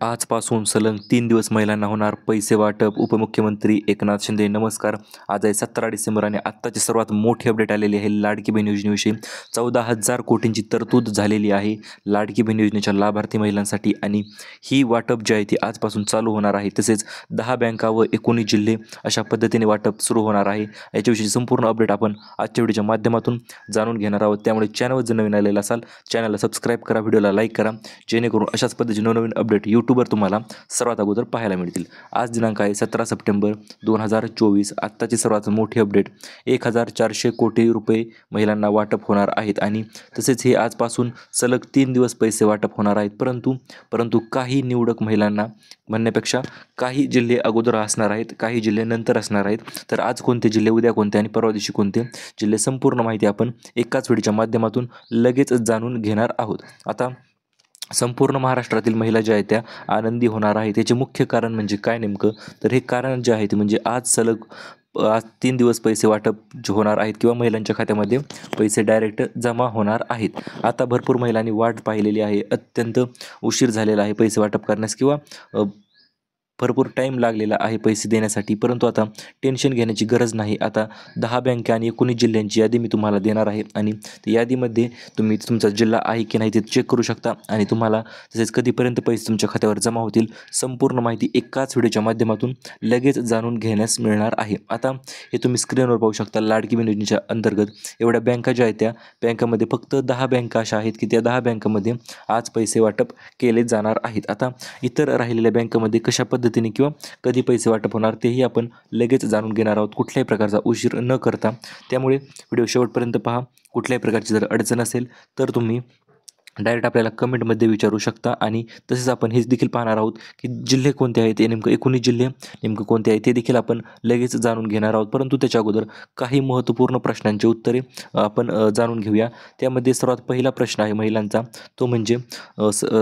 आजपासून सलग 3 दिवस महिलांना होणार पैसे वाटप. उपमुख्यमंत्री एकनाथ शिंदे. नमस्कार. आज आहे 17 डिसेंबर आणि आत्ताची सर्वात मोठी अपडेट आलेली आहे लाडकी बहीण योजनेविषयी. 14,000 कोटींची तरतूद झालेली आहे लाडकी बहीण योजनेच्या लाभार्थी महिलांसाठी आणि ही वाटप जी आहे ती आजपासून चालू होणार आहे. तसेच 10 बँका व 19 जिल्हे अशा पद्धतीने वाटप सुरू होणार आहे. याच्याविषयी संपूर्ण अपडेट आपण आजच्या व्हिडिओच्या माध्यमातून जाणून घेणार आहोत. त्यामुळे चॅनलवर जर नवीन आलेला असाल चॅनलला सबस्क्राईब करा, व्हिडिओला लाईक करा, जेणेकरून अशाच पद्धतीचे नवनवीन अपडेट यूट्यूबवर तुम्हाला सर्वात अगोदर पाहायला मिळतील. आज दिनांक आहे 17 सप्टेंबर 2024. आत्ताची सर्वात मोठी अपडेट 1,400 कोटी रुपये महिलांना वाटप होणार आहेत आणि तसेच हे आजपासून सलग 3 दिवस पैसे वाटप होणार आहेत. परंतु काही निवडक महिलांना म्हणण्यापेक्षा काही जिल्हे अगोदर असणार आहेत, काही जिल्हे नंतर असणार आहेत. तर आज कोणते जिल्हे, उद्या कोणते आणि परवा दिवशी कोणते जिल्हे, संपूर्ण माहिती आपण एकाच व्हिडिओच्या माध्यमातून लगेच जाणून घेणार आहोत. आता संपूर्ण महाराष्ट्रातील महिला ज्या आहेत त्या आनंदी होणार आहे. त्याचे मुख्य कारण म्हणजे काय नेमकं, तर हे कारण जे आहे ते म्हणजे आज 3 दिवस पैसे वाटप जे होणार आहेत किंवा महिलांच्या खात्यामध्ये पैसे डायरेक्ट जमा होणार आहेत. आता भरपूर महिलांनी वाट पाहिलेली आहे, अत्यंत उशीर झालेला आहे पैसे वाटप करण्यास किंवा भरपूर टाईम लागलेला आहे पैसे देण्यासाठी. परंतु आता टेन्शन घेण्याची गरज नाही. आता 10 बँका आणि 19 जिल्ह्यांची यादी मी तुम्हाला देणार आहे आणि यादीमध्ये तुम्ही तुमचा जिल्हा आहे की नाही ते चेक करू शकता आणि तुम्हाला तसेच कधीपर्यंत पैसे तुमच्या खात्यावर जमा होतील संपूर्ण माहिती एकाच व्हिडिओच्या माध्यमातून लगेच जाणून घेण्यास मिळणार आहे. आता हे तुम्ही स्क्रीनवर पाहू शकता. लाडकी बहीण योजनेच्या अंतर्गत एवढ्या बँका ज्या आहेत त्या बँकामध्ये फक्त 10 बँका अशा आहेत की त्या 10 बँकामध्ये आज पैसे वाटप केले जाणार आहेत. आता इतर राहिलेल्या बँकामध्ये कशा पद्धतीने किंवा कधी पैसे वाटप होणार तेही आपण लगेच जाणून घेणार आहोत, कुठल्याही प्रकारचा उशीर न करता. त्यामुळे व्हिडिओ शेवटपर्यंत पहा. कुठल्याही प्रकारची जर अडचण असेल तर तुम्ही डायरेक्ट आपल्याला कमेंटमध्ये विचारू शकता आणि तसेच आपण हेच देखील पाहणार आहोत की जिल्हे कोणते आहेत, ते नेमकं 19 जिल्हे नेमकं कोणते आहेत ते देखील आपण लगेच जाणून घेणार आहोत. परंतु त्याच्या अगोदर काही महत्त्वपूर्ण प्रश्नांची उत्तरे आपण जाणून घेऊया. त्यामध्ये सर्वात पहिला प्रश्न आहे महिलांचा, तो म्हणजे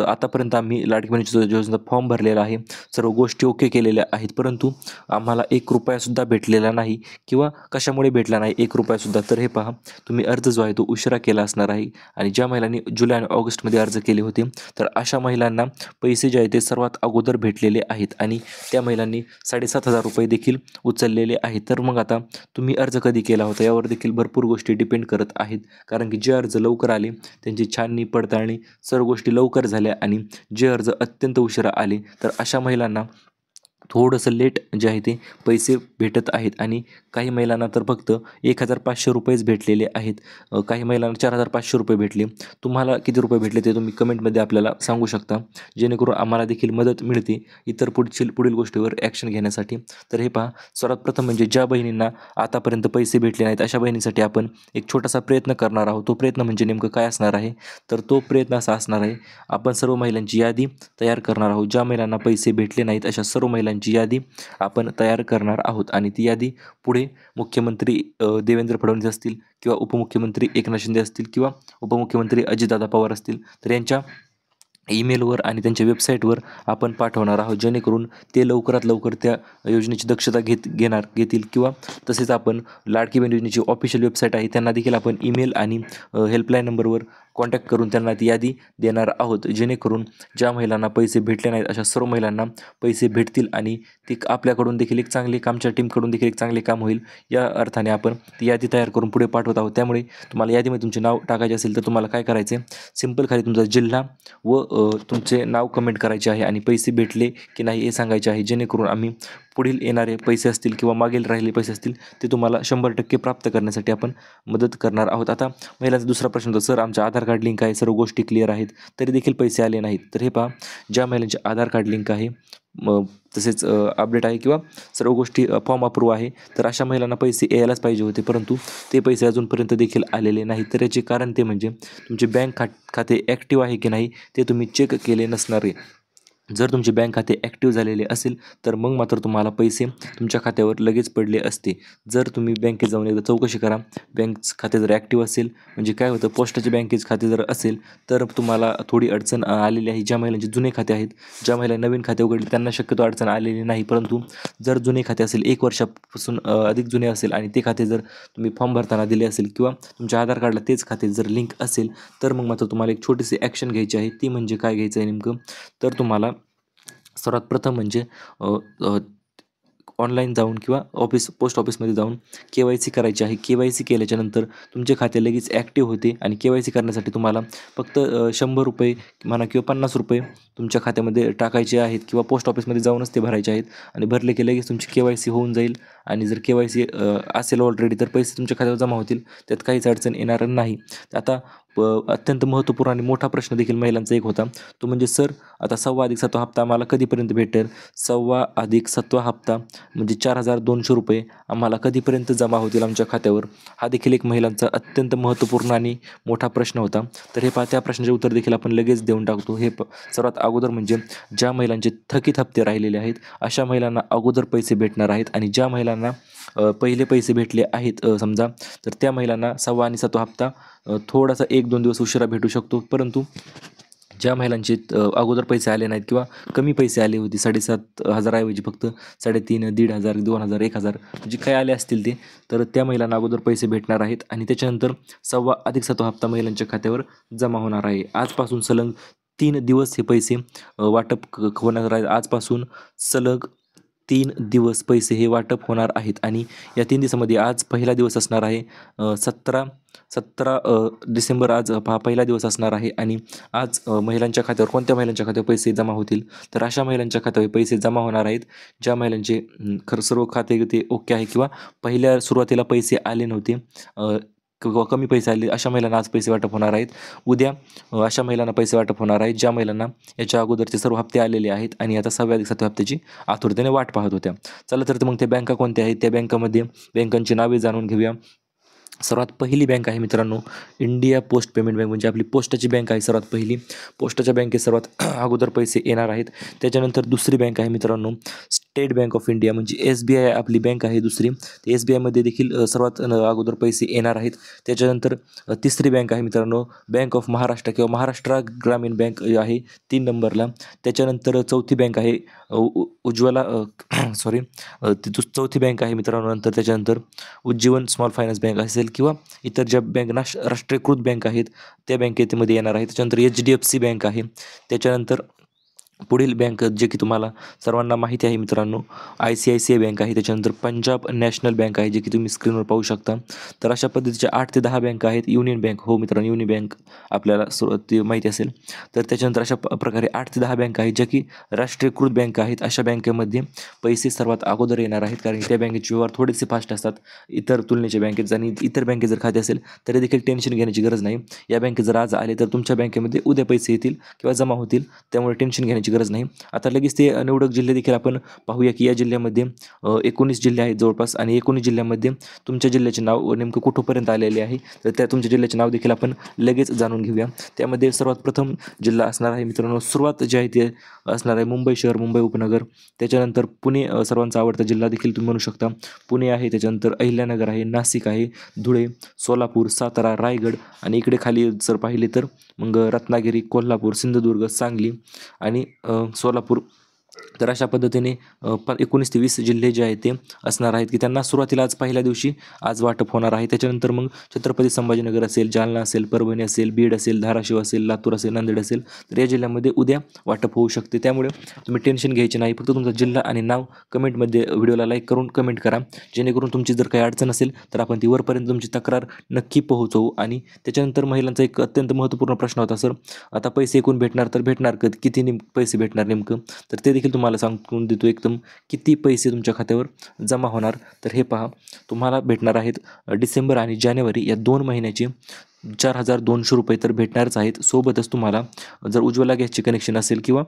आतापर्यंत आम्ही लाडकी बहीण योजनेचा फॉर्म भरलेला आहे, सर्व गोष्टी ओके केलेल्या आहेत, परंतु आम्हाला 1 रुपयासुद्धा भेटलेला नाही किंवा कशामुळे भेटला नाही 1 रुपयासुद्धा. तर हे पहा, तुम्ही अर्ज जो आहे तो उशिरा केला असणार आहे आणि ज्या महिलांनी जुलै आणि ऑगस्टमध्ये अर्ज केले होते तर अशा महिलांना पैसे जे आहेत ते सर्वात अगोदर भेटलेले आहेत आणि त्या महिलांनी 7,500 रुपये देखील उचललेले आहेत. तर मग आता तुम्ही अर्ज कधी केला होता यावर देखील भरपूर गोष्टी डिपेंड करत आहेत, कारण की जे अर्ज लवकर आले त्यांची छाननी पडताळणी सर्व गोष्टी लवकर झाल्या आणि जे अर्ज अत्यंत उशिरा आले तर अशा महिलांना थोडंसं लेट जे आहे ते पैसे भेटत आहेत आणि काही महिलांना तर फक्त 1,500 रुपयेच भेटलेले आहेत. काही महिलांना 4,500 रुपये भेटले. तुम्हाला किती रुपये भेटले ते तुम्ही कमेंटमध्ये आपल्याला सांगू शकता, जेणेकरून आम्हाला देखील मदत मिळते इतर पुढील गोष्टीवर ॲक्शन घेण्यासाठी. तर हे पहा, सर्वात प्रथम म्हणजे ज्या बहिणींना आतापर्यंत पैसे भेटले नाहीत अशा बहिणींसाठी आपण एक छोटासा प्रयत्न करणार आहोत. तो प्रयत्न म्हणजे नेमकं काय असणार आहे, तर तो प्रयत्न असा असणार आहे, आपण सर्व महिलांची यादी तयार करणार आहोत. ज्या महिलांना पैसे भेटले नाहीत अशा सर्व महिलांची यादी आपण तयार करणार आहोत आणि ती यादी पुढे मुख्यमंत्री देवेंद्र फडणवीस असतील किंवा उपमुख्यमंत्री एकनाथ शिंदे असतील किंवा उपमुख्यमंत्री अजितदादा पवार असतील तर यांच्या ईमेलवर आणि त्यांच्या वेबसाईटवर आपण पाठवणार आहोत, जेणेकरून ते लवकरात लवकर त्या योजनेची दक्षता घेतील किंवा तसेच आपण लाडकी बहीण योजनेची ऑफिशियल वेबसाईट आहे त्यांना देखील आपण ईमेल आणि हेल्पलाईन नंबरवर कॉन्टॅक्ट करून त्यांना ती यादी देणार आहोत, जेणेकरून ज्या महिलांना पैसे भेटले नाहीत अशा सर्व महिलांना पैसे भेटतील आणि ती आपल्याकडून देखील एक चांगली आमच्या टीमकडून देखील एक चांगले काम होईल. या अर्थाने आपण ती यादी तयार करून पुढे पाठवत आहोत. त्यामुळे तुम्हाला यादीमध्ये तुमचे नाव टाकायचे असेल तर तुम्हाला काय करायचे, सिंपल खाली तुमचा जिल्हा व तुमचे नाव कमेंट करायचे आहे आणि पैसे भेटले की नाही हे सांगायचे आहे, जेणेकरून आम्ही पुढील येणारे पैसे असतील किंवा मागील राहिलेले पैसे असतील ते तुम्हाला 100% प्राप्त करण्यासाठी आपण मदत करणार आहोत. आता महिलांचा दुसरा प्रश्न होता, सर आमचं आधार कार्ड लिंक आहे, सर्व गोष्टी क्लिअर आहेत तरी देखील पैसे आले नाहीत. तर हे पहा, ज्या महिलांचे आधार कार्ड लिंक आहे तसेच अपडेट आहे किंवा सर्व गोष्टी फॉर्म अप्रूव्ह आहे तर अशा महिलांना पैसे यायलाच पाहिजे होते, परंतु ते पैसे अजूनपर्यंत देखील आलेले नाहीत. तर याचे कारण ते म्हणजे तुमचे बँक खाते ॲक्टिव्ह आहे की नाही ते तुम्ही चेक केले नसणार आहे. जर तुमचे बँक खाते ॲक्टिव्ह झालेले असेल तर मग मात्र तुम्हाला पैसे तुमच्या खात्यावर लगेच पडले असते. जर तुम्ही बँकेत जाऊन एकदा चौकशी करा, बँक खाते जर ॲक्टिव्ह असेल म्हणजे काय होतं, पोस्टाचे बँकेचे खाते जर असेल तर तुम्हाला थोडी अडचण आलेली आहे. ज्या महिलांचे जुने खाते आहेत, ज्या महिला नवीन खाते उघडले त्यांना शक्यतो अडचण आलेली नाही, परंतु जर जुने खाते असेल 1 वर्षापासून अधिक जुने असेल आणि ते खाते जर तुम्ही फॉर्म भरताना दिले असेल किंवा तुमच्या आधार कार्डला तेच खाते जर लिंक असेल तर मग मात्र तुम्हाला एक छोटीशी ॲक्शन घ्यायची आहे. ती म्हणजे काय घ्यायचं आहे नेमकं, तर तुम्हाला सर्वात प्रथम म्हणजे ऑनलाईन जाऊन किंवा पोस्ट ऑफिसमध्ये जाऊन KYC करायची आहे. KYC केल्याच्यानंतर तुमचे खाते लगेच ॲक्टिव्ह होते आणि KYC करण्यासाठी तुम्हाला फक्त ₹100 म्हणा किंवा ₹50 तुमच्या खात्यामध्ये टाकायचे आहेत किंवा पोस्ट ऑफिसमध्ये जाऊनच ते भरायचे आहेत आणि भरले की लगेच तुमची KYC होऊन जाईल आणि जर KYC असेल ऑलरेडी तर पैसे तुमच्या खात्यावर जमा होतील. त्यात काहीच अडचण येणार नाही. आता अत्यंत महत्त्वपूर्ण आणि मोठा प्रश्न देखील महिलांचा एक होता. तो म्हणजे सर आता 6वा अधिक 7वा हप्ता आम्हाला कधीपर्यंत भेटेल? 6वा अधिक 7वा हप्ता म्हणजे ₹4,200 आम्हाला कधीपर्यंत जमा होतील आमच्या खात्यावर? हा देखील एक महिलांचा अत्यंत महत्त्वपूर्ण आणि मोठा प्रश्न होता. तर हे त्या प्रश्नाचे उत्तर देखील आपण लगेच देऊन टाकतो. सर्वात अगोदर म्हणजे ज्या महिलांचे थकीत हप्ते राहिलेले आहेत अशा महिलांना अगोदर पैसे भेटणार आहेत आणि ज्या महिलांना पहिले पैसे भेटले आहेत समजा तर त्या महिलांना 6वा आणि 7वा हप्ता थोडासा 1-2 दिवस उशिरा भेटू शकतो. परंतु ज्या महिलांचे अगोदर पैसे आले नाहीत किंवा कमी पैसे आले होते 7,500 ऐवजी फक्त 3,500, 1,500, 2,000, 1,000 जे काही आले असतील ते तर त्या महिलांना अगोदर पैसे भेटणार आहेत आणि त्याच्यानंतर 6वा अधिक 7वा हप्ता महिलांच्या खात्यावर जमा होणार आहे. आजपासून सलग 3 दिवस हे पैसे वाटप होणार आहेत. आजपासून सलग 3 दिवस पैसे हे वाटप होणार आहेत आणि या 3 दिवसामध्ये आज पहिला दिवस असणार आहे 17 डिसेंबर आज हा पहिला दिवस असणार आहे आणि आज महिलांच्या खात्यावर कोणत्या महिलांच्या खात्यावर पैसे जमा होतील तर अशा महिलांच्या खात्यावर पैसे जमा होणार आहेत ज्या महिलांचे खरं सर्व खाते ते ओके आहे किंवा पहिल्या सुरुवातीला पैसे आले नव्हते किंवा कमी पैसे आले अशा महिलांना आज पैसे वाटप होणार आहेत. उद्या अशा महिलांना पैसे वाटप होणार आहेत ज्या महिलांना याच्या अगोदरचे सर्व हप्ते आलेले आहेत आणि आता 6व्या अधिक 7व्या हप्त्याची आतुरतेने वाट पाहत होत्या. चला तर मग त्या बँका कोणत्या आहेत त्या बँकांची नावे जाणून घेऊया. सर्वात पहिली बँक आहे मित्रांनो इंडिया पोस्ट पेमेंट बँक म्हणजे आपली पोस्टाची बँक आहे सर्वात पहिली. पोस्टाच्या बँकेत सर्वात अगोदर पैसे येणार आहेत. त्याच्यानंतर दुसरी बँक आहे मित्रांनो स्टेट बँक ऑफ इंडिया म्हणजे SBI आपली बँक आहे दुसरी. SBIमध्ये देखील सर्वात अगोदर पैसे येणार आहेत. त्याच्यानंतर तिसरी बँक आहे मित्रांनो बँक ऑफ महाराष्ट्र किंवा महाराष्ट्र ग्रामीण बँक आहे 3 नंबरला. त्याच्यानंतर चौथी बँक आहे उज्ज्वला सॉरी ती चौथी बँक आहे मित्रांनो. नंतर त्याच्यानंतर उज्जीवन स्मॉल फायनान्स बँक असेल किंवा इतर ज्या बँक राष्ट्रीयकृत बँक आहेत त्या बँकेमध्ये येणार आहे. त्याच्यानंतर HDFC बँक आहे. त्याच्यानंतर पुढील बँक जे की तुम्हाला सर्वांना माहिती आहे मित्रांनो ICICI बँक आहे. त्याच्यानंतर पंजाब नॅशनल बँक आहे जे की तुम्ही स्क्रीनवर पाहू शकता. तर अशा पद्धतीच्या 8 ते 10 बँक आहेत. युनियन बँक हो मित्रांनो युनियन बँक आपल्याला ते माहिती असेल. तर त्याच्यानंतर अशा प्रकारे 8 ते 10 बँक आहेत ज्या की राष्ट्रीयकृत बँक आहेत. अशा बँकेमध्ये पैसे सर्वात अगोदर येणार आहेत कारण त्या बँकेचे व्यवहार थोडेसे फास्ट असतात इतर तुलनेच्या बँकेत आणि इतर बँकेत जर खाते असेल तरी देखील टेन्शन घेण्याची गरज नाही. या बँकेत जर आज आले तर तुमच्या बँकेमध्ये उद्या पैसे येतील किंवा जमा होतील त्यामुळे टेन्शन घेण्याची गरज नाही. आता लगेच ते निवडक जिल्हे देखील आपण पाहूया की या जिल्ह्यामध्ये 19 जिल्हे आहेत जवळपास आणि 19 जिल्ह्यामध्ये तुमच्या जिल्ह्याचे नाव नेमकं कुठंपर्यंत आलेले आहे तर त्या तुमच्या जिल्ह्याचे नाव देखील आपण लगेच जाणून घेऊया. त्यामध्ये सर्वात प्रथम जिल्हा असणार आहे मित्रांनो सुरुवात जी आहे ते असणार आहे मुंबई शहर मुंबई उपनगर. त्याच्यानंतर पुणे सर्वांचा आवडता जिल्हा देखील तुम्ही म्हणू शकता पुणे आहे. त्याच्यानंतर अहिल्यानगर आहे नाशिक आहे धुळे सोलापूर सातारा रायगड आणि इकडे खाली जर पाहिले तर मग रत्नागिरी कोल्हापूर सिंधुदुर्ग सांगली आणि सोलापूर. तर अशा पद्धतीने 19 ते 20 जिल्हे जे आहेत ते असणार आहेत की त्यांना सुरुवातीला आज पहिल्या दिवशी आज वाटप होणार आहे. त्याच्यानंतर मग छत्रपती संभाजीनगर असेल जालना असेल परभणी असेल बीड असेल धाराशिव असेल लातूर असेल नांदेड असेल तर या जिल्ह्यामध्ये उद्या वाटप होऊ शकते. त्यामुळे तुम्ही टेन्शन घ्यायचे नाही. फक्त तुमचा जिल्हा आणि नाव कमेंटमध्ये व्हिडिओला लाईक करून कमेंट करा जेणेकरून तुमची जर काही अडचण असेल तर आपण ती वरपर्यंत तुमची तक्रार नक्की पोहोचवू. आणि त्याच्यानंतर महिलांचा एक अत्यंत महत्त्वपूर्ण प्रश्न होता सर आता पैसे एकूण भेटणार तर भेटणार किती पैसे भेटणार नेमकं तर ते देखील तुम्हाला सांगून देतो एकदम किती पैसे तुमच्या खात्यावर जमा होणार. तर हे पहा तुम्हाला भेटणार आहेत डिसेंबर आणि जानेवारी या 2 महिन्याचे ₹4,200 तर भेटणारच आहेत. सोबतच तुम्हाला जर उज्ज्वला गॅसचे कनेक्शन असेल किंवा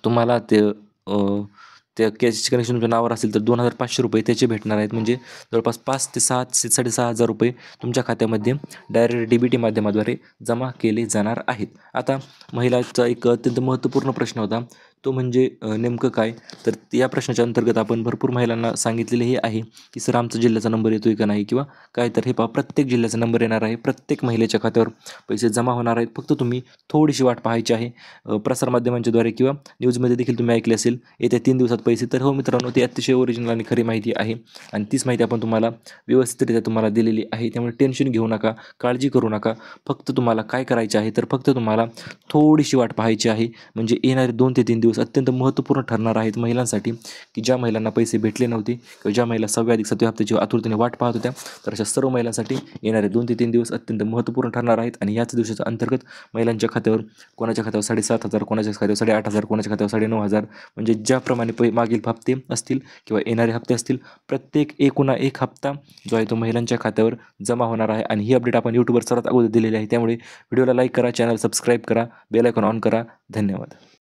तुम्हाला त्या गॅसचे कनेक्शन तुमच्या नावावर असेल तर ₹2,500 त्याचे भेटणार आहेत. म्हणजे जवळपास 5 ते 6,500 तुमच्या खात्यामध्ये डायरेक्ट DBT माध्यमाद्वारे जमा केले जाणार आहेत. आता महिलाचा एक अत्यंत महत्त्वपूर्ण प्रश्न होता तो म्हणजे नेमकं काय तर या प्रश्नाच्या अंतर्गत आपण भरपूर महिलांना सांगितलेले हे आहे की सर आमचा जिल्ह्याचा नंबर येतोय का नाही किंवा काय तर हे पहा प्रत्येक जिल्ह्याचा नंबर येणार आहे. प्रत्येक महिलेच्या खात्यावर पैसे जमा होणार आहेत. फक्त तुम्ही थोडीशी वाट पाहायची आहे. प्रसारमाध्यमांच्याद्वारे किंवा न्यूजमध्ये देखील तुम्ही ऐकले असेल येत्या 3 दिवसात पैसे तर हो मित्रांनो ती अतिशय ओरिजिनल आणि खरी माहिती आहे आणि तीच माहिती आपण तुम्हाला व्यवस्थितरित्या तुम्हाला दिलेली आहे. त्यामुळे टेन्शन घेऊ नका काळजी करू नका. फक्त तुम्हाला काय करायचे आहे तर फक्त तुम्हाला थोडीशी वाट पाहायची आहे म्हणजे येणारे 2 ते 3 दिवस दिवस अत्यंत महत्त्वपूर्ण ठरणार आहेत महिलांसाठी, की ज्या महिलांना पैसे भेटले नव्हते किंवा ज्या महिला 6व्या अधिक 7व्या हप्त्याची आतुरतेने वाट पाहत होत्या, तर अशा सर्व महिलांसाठी येणारे 2 ते 3 दिवस अत्यंत महत्त्वपूर्ण ठरणार आहेत. आणि याच दिवसाच्या अंतर्गत महिलांच्या खात्यावर, कोणाच्या खात्यावर 7,500, कोणाच्या खात्यावर 8,500, कोणाच्या खात्यावर 9,500, म्हणजे ज्याप्रमाणे मागील हप्ते असतील किंवा येणारे हप्ते असतील, प्रत्येक एकूण एक हप्ता जो आहे तो महिलांच्या खात्यावर जमा होणार आहे. आणि ही अपडेट आपण यूट्यूबवर सर्वात अगोदर दिलेली आहे. त्यामुळे व्हिडिओला लाईक करा, चॅनल सबस्क्राईब करा, बेल आयकॉन ऑन करा. धन्यवाद.